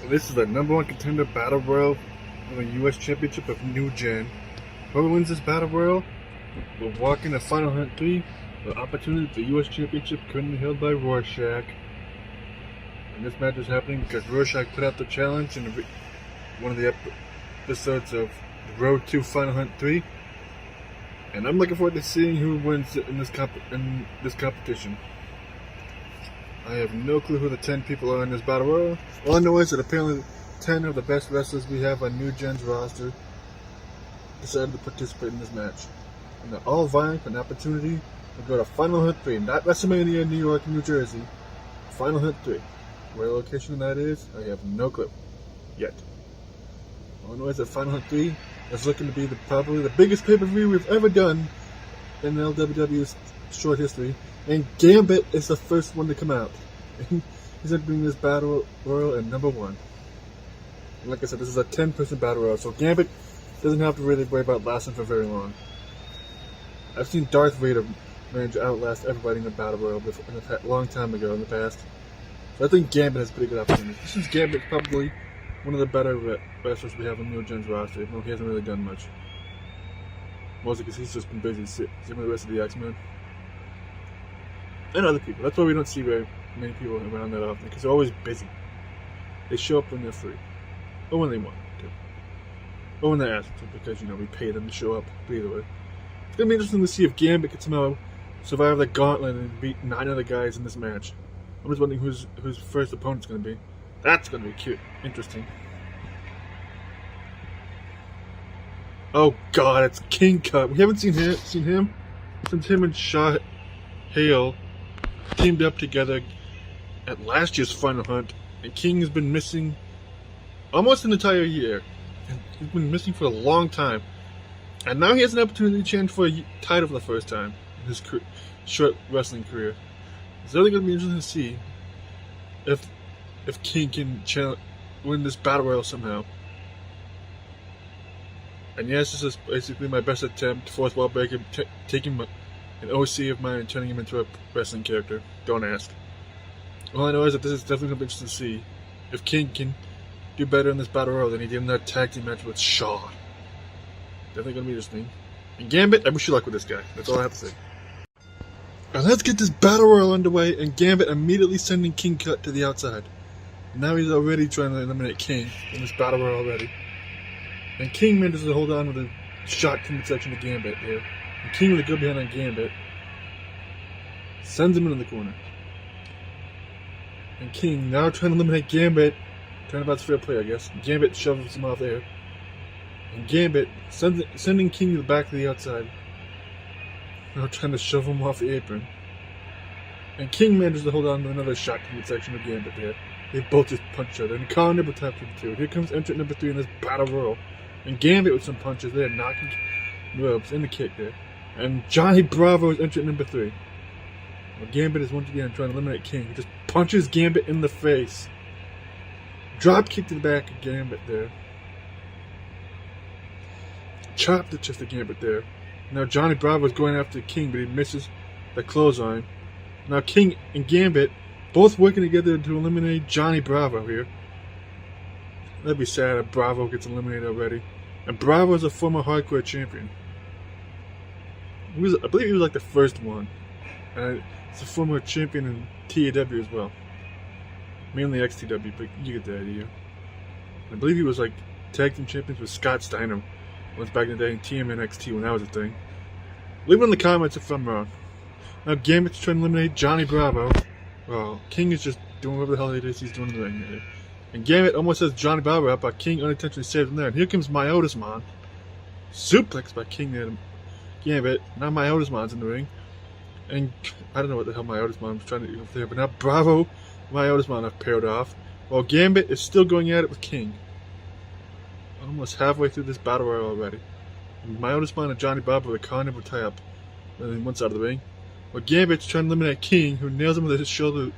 This is the #1 contender battle royal in the U.S. Championship of New Gen. Whoever wins this battle royal will walk into Final Hunt 3. The opportunity for the U.S. Championship currently held by Rorschach. And this match is happening because Rorschach put out the challenge in one of the episodes of the Road to Final Hunt 3. And I'm looking forward to seeing who wins in this competition. I have no clue who the 10 people are in this battle royal. All I know is that apparently 10 of the best wrestlers we have on New Gen's roster decided to participate in this match. And they're all vying for an opportunity to go to Final Hunt 3, not WrestleMania in New York, New Jersey. Final Hunt 3. Where the location of that is, I have no clue. Yet. All I know is that Final Hunt 3 is looking to be probably the biggest pay-per-view we've ever done in LWW's short history. And Gambit is the first one to come out. He's entering this battle royal at #1. And like I said, this is a 10-person battle royal, so Gambit doesn't have to really worry about lasting for very long. I've seen Darth Vader manage to outlast everybody in the battle royal before, a long time ago in the past. So I think Gambit has a pretty good opportunity. Since Gambit's probably one of the better wrestlers we have on New Gen's roster, even though he hasn't really done much. Mostly because he's just been busy same with the rest of the X-Men. And other people. That's why we don't see very many people around that often, because they're always busy. They show up when they're free. Or when they want to. Or when they're asked to, because, we pay them to show up. But either way. It's going to be interesting to see if Gambit can somehow survive the gauntlet and beat 9 other guys in this match. I'm just wondering whose first opponent's going to be. That's going to be cute. Interesting. Oh god, it's King Cut. We haven't seen him since him and Shaw Hale teamed up together at last year's Final Hunt, and King has been missing almost an entire year. And he's been missing for a long time, and now he has an opportunity to challenge for a title for the first time in his short wrestling career. It's really going to be interesting to see if King can win this battle royal somehow. And yes, this is basically my best attempt, fourth wall breaker, taking an OC of mine and turning him into a wrestling character. Don't ask. All I know is that this is definitely going to be interesting to see if King can do better in this battle royal than he did in that tag team match with Shaw. Definitely going to be interesting. And Gambit, I wish you luck with this guy. That's all I have to say. Alright, let's get this battle royal underway, and Gambit immediately sending King Cut to the outside. Now he's already trying to eliminate King in this battle royal already. And King manages to hold on with a shot to midsection to Gambit here. And King with a good behind on Gambit. Sends him into the corner. And King now trying to eliminate Gambit. Turnabout's fair play, I guess. Gambit shovels him off there. And Gambit sending King to the back to the outside. Now trying to shove him off the apron. And King manages to hold on to another shot to midsection of Gambit there. They both just punch each other. And Colin Nibble taps him too. Here comes entrant #3 in this battle royal. And Gambit with some punches there, knocking ropes in the kick there. And Johnny Bravo is entrant #3. Well, Gambit is once again trying to eliminate King. He just punches Gambit in the face. Drop kick to the back of Gambit there. Chop the chest of Gambit there. Now Johnny Bravo is going after King, but he misses the clothesline. Now King and Gambit both working together to eliminate Johnny Bravo here. That'd be sad if Bravo gets eliminated already. And Bravo is a former hardcore champion. I believe he was like the first one. And he's a former champion in TAW as well. Mainly XTW, but you get the idea. I believe he was like tag team champions with Scott Steiner once back in the day in TMNXT when that was a thing. Leave it in the comments if I'm wrong. Now Gambit's trying to eliminate Johnny Bravo. Well, King is just doing whatever the hell it is he's doing in the ring here. And Gambit almost has Johnny Bravo up, but King unintentionally saves him there. And here comes Myotismon. Suplex by King there to Gambit. Now Myotismon's in the ring. And I don't know what the hell Myotismon was trying to do there, but now Bravo and Myotismon have paired off. While Gambit is still going at it with King. Almost halfway through this battle royal already. And Myotismon and Johnny Bravo with a Colin Nibble tie up on one side of the ring. While Gambit's trying to eliminate King, who nails him with his shoulder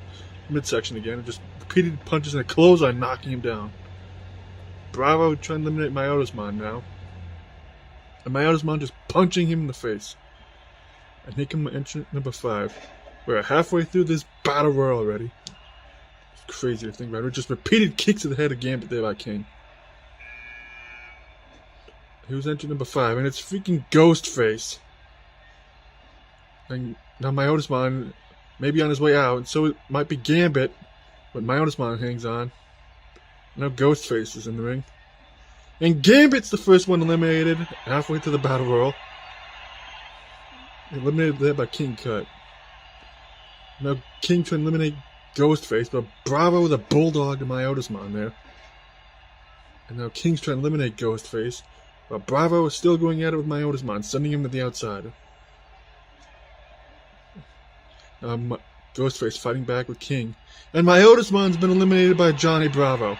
midsection again, and just repeated punches and a clothesline knocking him down. Bravo trying to eliminate Myotismon now. And Myotismon just punching him in the face. And here comes entrant #5. We're halfway through this battle royal already. crazy to think about it. Just repeated kicks to the head of Gambit there by King. He was entry number 5, and it's freaking Ghostface. And now Myotismon may be on his way out, and so it might be Gambit, but Myotismon hangs on. Now Ghostface is in the ring. And Gambit's the first one eliminated halfway to the Battle Royal. Eliminated there by King Cut. Now King trying to eliminate Ghostface, but Bravo with a bulldog to Myotismon there. And now King's trying to eliminate Ghostface, but Bravo is still going at it with Myotismon, sending him to the outside. Ghostface fighting back with King. And Myotismon's been eliminated by Johnny Bravo.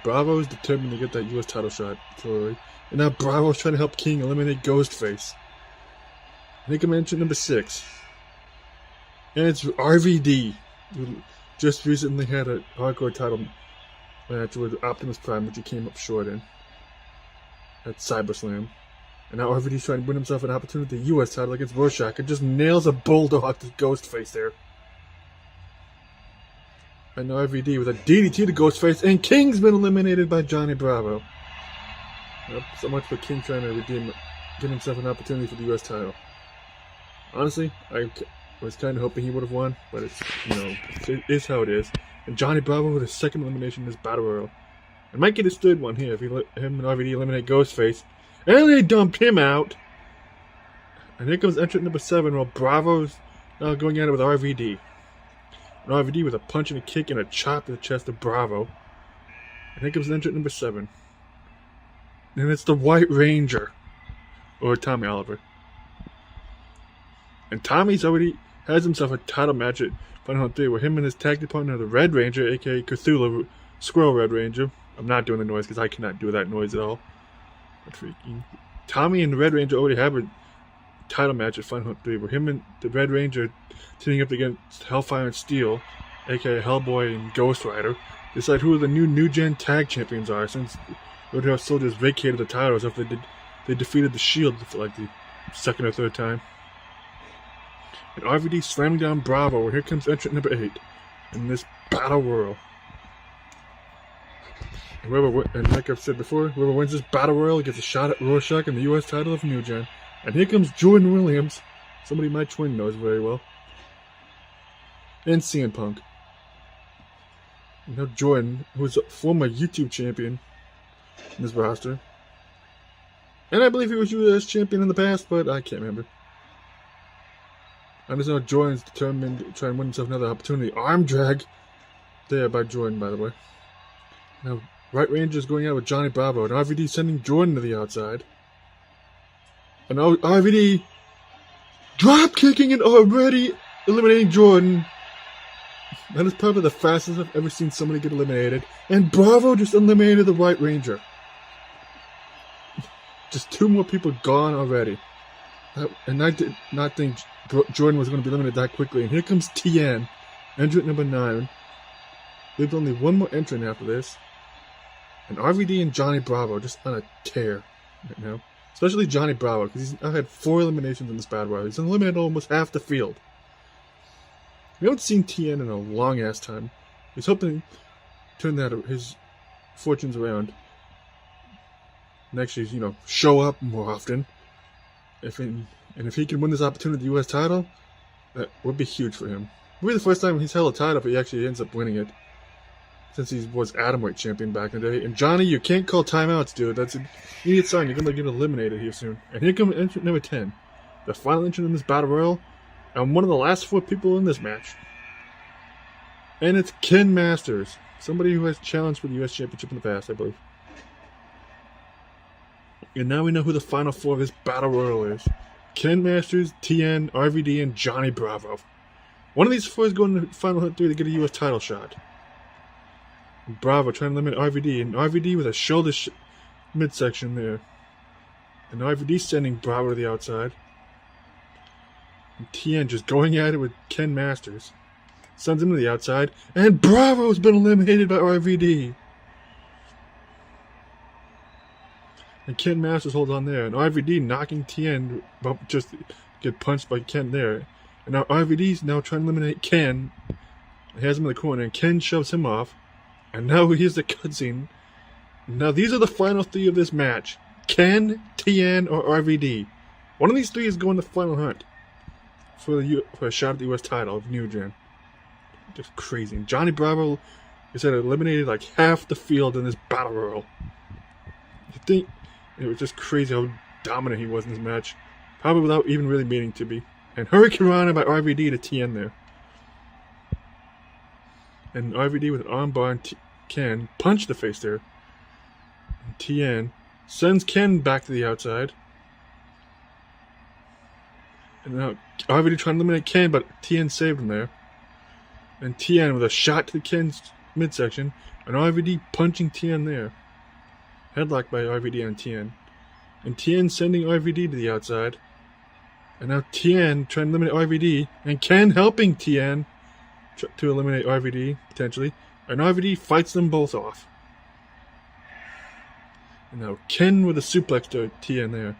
Bravo is determined to get that US title shot. And now Bravo's trying to help King eliminate Ghostface. I think I mentioned number 6. And it's RVD, who just recently had a hardcore title match with Optimus Prime, which he came up short in at CyberSlam. And now RVD's trying to win himself an opportunity at the US title against Rorschach, and just nails a bulldog to Ghostface there. And now RVD with a DDT to Ghostface, and King's been eliminated by Johnny Bravo. Yep, so much for King trying to get himself an opportunity for the US title. Honestly, I was kind of hoping he would have won, but it's, it is how it is. And Johnny Bravo with his second elimination in this Battle Royal. And might get his third one here if he let him and RVD eliminate Ghostface. And they dumped him out. And here comes entrant number 7, while Bravo's now going at it with RVD. And RVD with a punch and a kick and a chop to the chest of Bravo. And here comes entrant number 7. And it's the White Ranger. Or Tommy Oliver. And Tommy's already has himself a title match at Final Hunt 3 where him and his tag team partner, the Red Ranger, aka Cthulhu, Squirrel Red Ranger. I'm not doing the noise because I cannot do that noise at all. But freaking Tommy and the Red Ranger already have a title match at Final Hunt 3 where him and the Red Ranger teaming up against Hellfire and Steel, aka Hellboy and Ghost Rider, decide who the new gen tag champions are, since Roadhouse Soldiers vacated the titles after they defeated the Shield for like the second or third time. And RVD slamming down Bravo, and here comes entrant number 8 in this Battle Royal. And like I've said before, whoever wins this Battle Royal gets a shot at Rorschach and the US title of New Gen. And here comes Jordan Williams, somebody my twin knows very well. And CM Punk. And now Jordan, who's a former YouTube champion in this roster. And I believe he was US champion in the past, but I can't remember. I just know Jordan's determined to try and win himself another opportunity. Arm drag there by Jordan, by the way. Now, White Ranger's going out with Johnny Bravo, and RVD sending Jordan to the outside. And RVD drop kicking and already eliminating Jordan. That is probably the fastest I've ever seen somebody get eliminated. And Bravo just eliminated the White Ranger. Just 2 more people gone already. And I did not think Jordan was going to be eliminated that quickly. And here comes TN, entrant number 9. There's only one more entrant after this. And RVD and Johnny Bravo just on a tear right now. Especially Johnny Bravo, because he's now had 4 eliminations in this Battle Royal. He's eliminated almost half the field. We haven't seen TN in a long ass time. He's hoping to turn his fortunes around. And actually, show up more often. If he can win this opportunity at the US title, that would be huge for him. It would be the first time he's held a title if he actually ends up winning it. Since he was Atomweight champion back in the day. And Johnny, you can't call timeouts, dude. That's an idiot sign. You're going to get eliminated here soon. And here comes entrant number 10. The final entrant in this Battle Royal. And one of the last 4 people in this match. And it's Ken Masters. Somebody who has challenged for the US Championship in the past, I believe. And now we know who the final 4 of this Battle Royal is. Ken Masters, TN, RVD, and Johnny Bravo. One of these 4 is going to Final Hunt 3 to get a US title shot. And Bravo trying to limit RVD, and RVD with a shoulder midsection there. And RVD sending Bravo to the outside. And TN just going at it with Ken Masters. Sends him to the outside, and Bravo's been eliminated by RVD. And Ken Masters holds on there, and RVD knocking TN, just get punched by Ken there. And now RVD's now trying to eliminate Ken. He has him in the corner, and Ken shoves him off. And now here's the cutscene. Now these are the final three of this match. Ken, Tien, or RVD. One of these three is going to final hunt for a shot at the US title of New Gen. Just crazy. And Johnny Bravo is eliminated like half the field in this battle royal. You think it was just crazy how dominant he was in this match. Probably without even really meaning to be. And Hurricane Rana by RVD to Tien there. And RVD with an armbar and Ken punch the face there. And Tien sends Ken back to the outside. And now RVD trying to eliminate Ken, but Tien saved him there. And Tien with a shot to the Ken's midsection. And RVD punching Tien there. Headlock by RVD on Tien. And Tien sending RVD to the outside. And now Tien trying to eliminate RVD. And Ken helping Tien to eliminate RVD, potentially. And RVD fights them both off. And now Ken with a suplex to Tien there.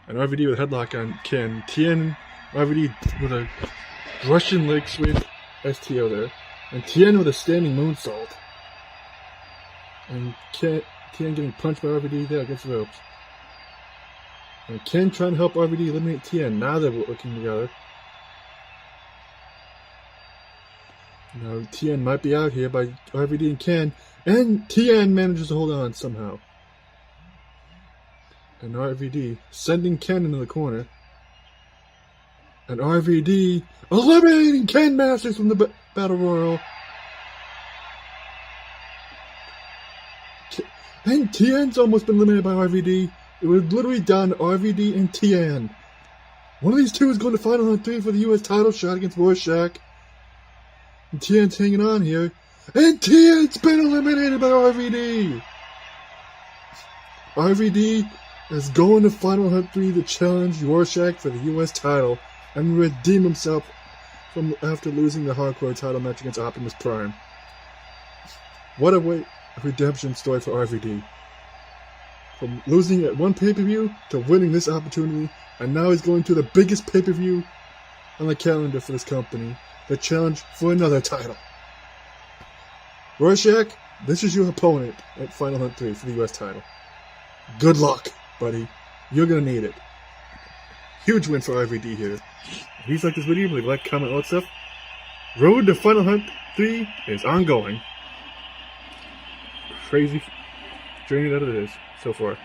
And RVD with a headlock on Ken. Tien, RVD with a Russian leg sweep STO there. And Tien with a standing moonsault. And Tien getting punched by RVD there against the ropes. And Ken trying to help RVD eliminate Tien. Now they're working together. Now Tien might be out here by RVD and Ken. And Tien manages to hold on somehow. And RVD sending Ken into the corner. And RVD eliminating Ken Masters from the Battle Royal. And Tien's almost been eliminated by RVD. It was literally down to RVD and Tien. One of these two is going to final hunt 3 for the US title shot against Rorschach. And Tien's hanging on here. And Tien's been eliminated by RVD. RVD is going to final hunt 3 to challenge Rorschach for the US title and redeem himself from after losing the hardcore title match against Optimus Prime. What a redemption story for RVD. From losing at one pay-per-view to winning this opportunity, and now he's going to the biggest pay-per-view on the calendar for this company, the challenge for another title. Rorschach, this is your opponent at Final Hunt 3 for the US title. Good luck, buddy. You're gonna need it. Huge win for RVD here. If you like this video, leave a like, comment, all that stuff. Road to Final Hunt 3 is ongoing. Crazy journey that it is so far.